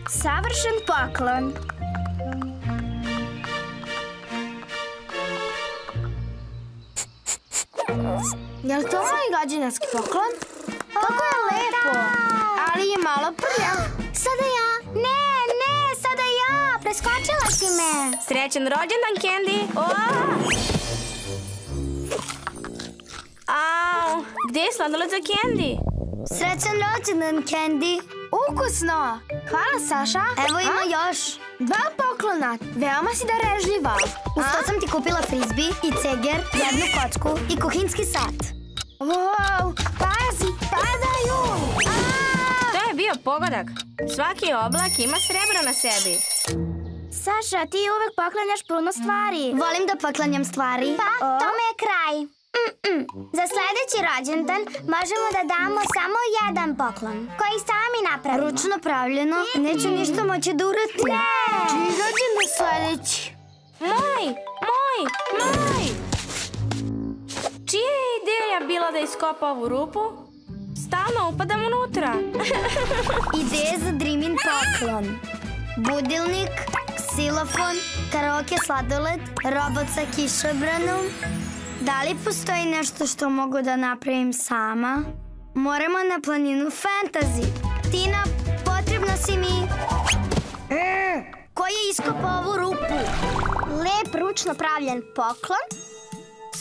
Savršen poklon. Je li to moj rođendanski poklon? Kako je lepo, ali je malo prljav. Sada ja. Ne, sada ja. Preskočila si me. Srećan rođendan, Candy. Au, gde je sladoled za Candy? Srećan rođendan, Candy. Ukusno. Hvala, Saša. Evo ima još. 2 poklona. Veoma si darežljiva. Uz to sam ti kupila frizbi i ceger, jednu kocku i kuhinski sat. Wow, pazi, padaju. To je bio pogodak. Svaki oblak ima srebro na sebi. Saša, ti uvek poklanjaš puno stvari. Volim da poklanjam stvari. Pa, tome je kraj. Za sledeći rođendan možemo da damo samo jedan poklon, koji sami napravimo. Ručno pravljeno, neću ništa moći da uratim. Čiji rođendan sledeći? Moj! Čija je ideja bila da iskopa ovu rupu? Stalno upadam unutra. Ideje za Dreamin poklon. Budilnik, ksilofon, karaoke sladoled, robot sa kišobranom. Da li postoji nešto što mogu da napravim sama? Moramo na planinu fantasy. Tina, potrebna si mi. Ko je iskopao ovu rupu? Lep ručno pravljen poklon.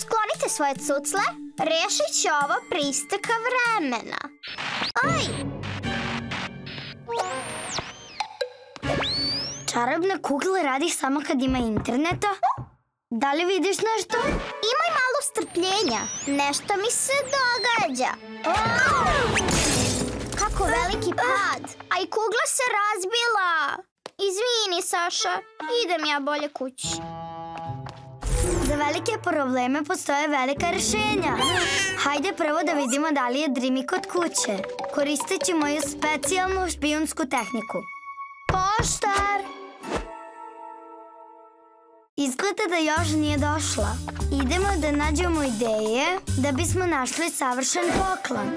Sklonite svoje cucle, rešit će ovo pre isteka vremena. Aj! Čarobna kugla radi samo kad ima interneta? Da li vidiš nešto? Imaj malo strpljenja. Nešto mi se događa. Kako veliki pad. A i kugla se razbila. Izvini, Saša. Idem ja bolje kući. Za velike probleme postoje velika rešenja. Hajde prvo da vidimo da li je Dreamy kod kuće. Koristeći moju specijalnu špijunsku tehniku. Poštar! Izgleda da još nije došla. Idemo da nađemo ideje da bismo našli savršen poklon.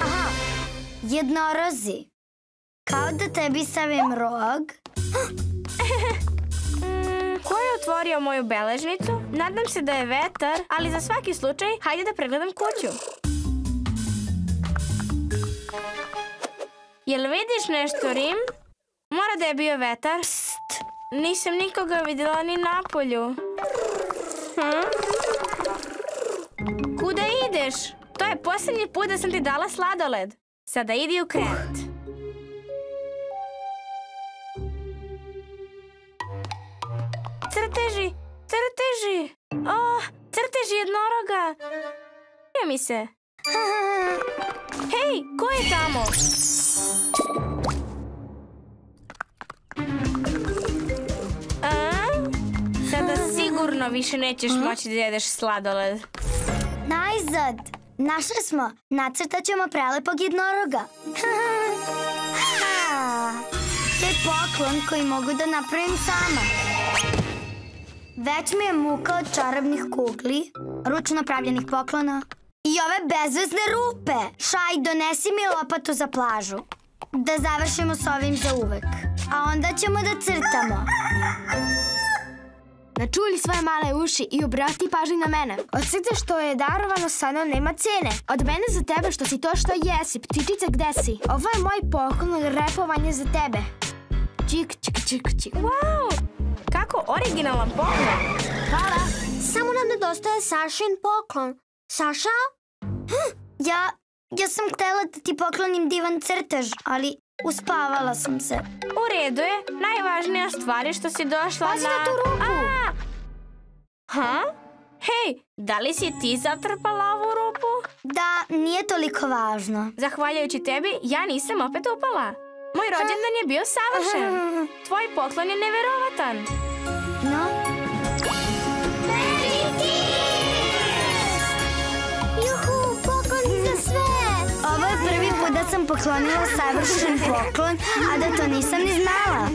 Aha, jednorozi. Kao da tebi stavim rog. Ko je otvorio moju beležnicu? Nadam se da je vetar, ali za svaki slučaj hajde da pregledam kuću. Jel vidiš nešto, Rim? Mora da je bio vetar. Nisam nikoga videla ni napolju. Kuda ideš? To je posljednji put da sam ti dala sladoled. Sada idi u krevet. Crteži! Crteži jednoroga! Nije mi se. Hej, ko je tamo? Sada sigurno više nećeš moći da jedeš sladoled. Najzad! Našli smo. Nacrtat ćemo prelepog jednoroga. To je poklon koji mogu da napravim sama. Već mi je muka od čarobnih kugli, ručno pravljenih poklona i ove bezvezne rupe. Šaj, donesi mi lopatu za plažu. Da završimo s ovim za uvek. A onda ćemo da crtamo. Načuli svoje male uši i obrati pažnju na mene. Od svega što je darovano sada nema cene. Od mene za tebe što si to što jesi. Ptičice, gde si? Ovo je moj poklon, repovanje za tebe. Čik, čik, čik, čik. Wow! Kako originalan poklon. Hvala. Samo nam nedostaje Sašin poklon. Saša? Ja sam htela da ti poklonim divan crtež, ali uspavala sam se. U redu je. Najvažnija stvar je što si došla Pazi na tu rupu. Hej, da li si ti zatrpala ovu rupu? Da, nije toliko važno. Zahvaljujući tebi, ja nisam opet upala. Moj rođendan je bio savršen. Tvoj poklon je neverovatan. No? Juhu, pokloni za sve! Ovo je prvi put da sam poklonila savršen poklon, a da to nisam ni znala.